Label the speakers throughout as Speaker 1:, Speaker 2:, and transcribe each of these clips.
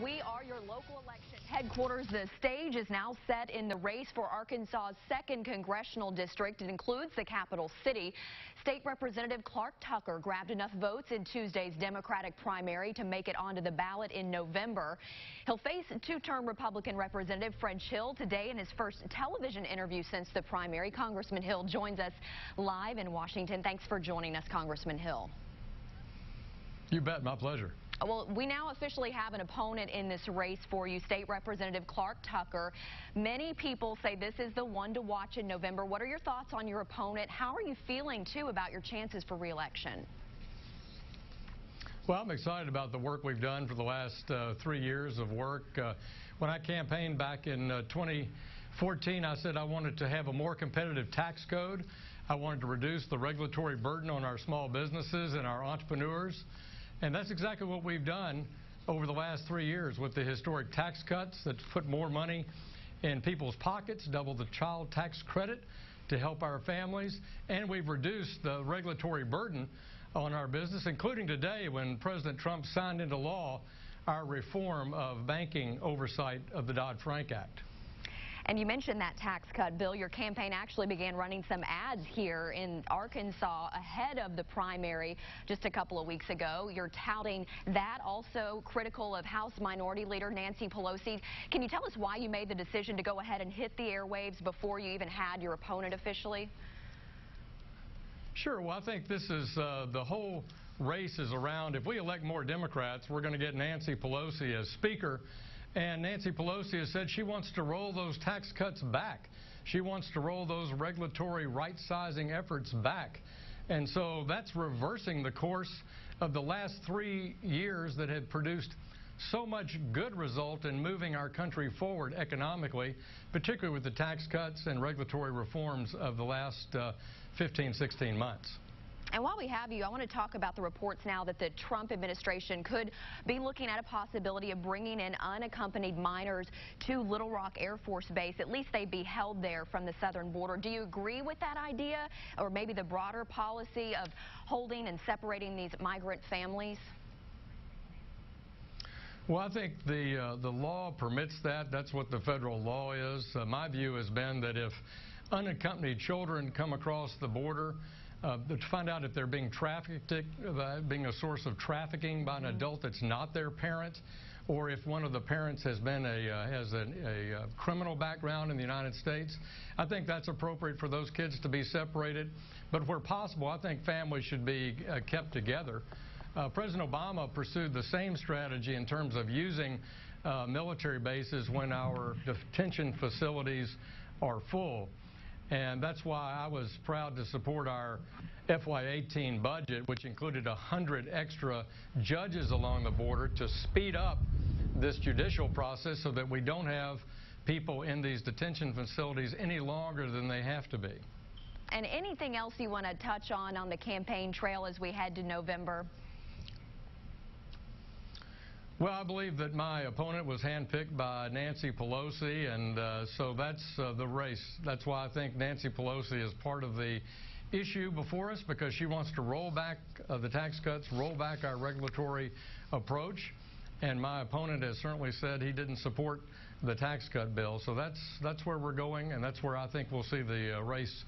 Speaker 1: We are your local election headquarters. The stage is now set in the race for Arkansas's 2nd congressional district. It includes the capital city. State Representative Clark Tucker grabbed enough votes in Tuesday's Democratic primary to make it onto the ballot in November. He'll face two-term Republican Representative French Hill today in his first television interview since the primary. Congressman Hill joins us live in Washington. Thanks for joining us, Congressman Hill.
Speaker 2: You bet. My pleasure.
Speaker 1: Well, we now officially have an opponent in this race for you, State Representative Clark Tucker. Many people say this is the one to watch in November. What are your thoughts on your opponent? How are you feeling, too, about your chances for re-election?
Speaker 2: Well, I'm excited about the work we've done for the last 3 years of work. When I campaigned back in 2014, I said I wanted to have a more competitive tax code. I wanted to reduce the regulatory burden on our small businesses and our entrepreneurs. And that's exactly what we've done over the last 3 years with the historic tax cuts that put more money in people's pockets, double the child tax credit to help our families, and we've reduced the regulatory burden on our business, including today when President Trump signed into law our reform of banking oversight of the Dodd-Frank Act.
Speaker 1: And you mentioned that tax cut bill. Your campaign actually began running some ads here in Arkansas ahead of the primary just a couple of weeks ago. You're touting that, also critical of House Minority Leader Nancy Pelosi. Can you tell us why you made the decision to go ahead and hit the airwaves before you even had your opponent officially?
Speaker 2: Sure. Well, I think this is the whole race is around. If we elect more Democrats, we're going to get Nancy Pelosi as Speaker. And Nancy Pelosi has said she wants to roll those tax cuts back. She wants to roll those regulatory right-sizing efforts back. And so that's reversing the course of the last 3 years that had produced so much good result in moving our country forward economically, particularly with the tax cuts and regulatory reforms of the last 15, 16 months.
Speaker 1: And while we have you, I want to talk about the reports now that the Trump administration could be looking at a possibility of bringing in unaccompanied minors to Little Rock Air Force Base. At least they'd be held there from the southern border. Do you agree with that idea, or maybe the broader policy of holding and separating these migrant families?
Speaker 2: Well, I think the law permits that. That's what the federal law is. My view has been that if unaccompanied children come across the border, to find out if they're being trafficked, being a source of trafficking by an adult that's not their parent, or if one of the parents has been has a criminal background in the United States, I think that's appropriate for those kids to be separated. But where possible, I think families should be kept together. President Obama pursued the same strategy in terms of using military bases when our detention facilities are full. And that's why I was proud to support our FY18 budget, which included 100 extra judges along the border to speed up this judicial process so that we don't have people in these detention facilities any longer than they have to be.
Speaker 1: And anything else you want to touch on the campaign trail as we head to November?
Speaker 2: Well, I believe that my opponent was handpicked by Nancy Pelosi, and so that's the race. That's why I think Nancy Pelosi is part of the issue before us, because she wants to roll back the tax cuts, roll back our regulatory approach, and my opponent has certainly said he didn't support the tax cut bill. So that's where we're going, and that's where I think we'll see the race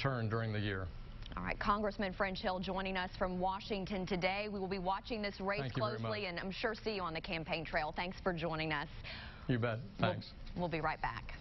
Speaker 2: turn during the year.
Speaker 1: All right, Congressman French Hill joining us from Washington today. We will be watching this race closely, and I'm sure see you on the campaign trail. Thanks for joining us.
Speaker 2: You bet. Thanks.
Speaker 1: We'll be right back.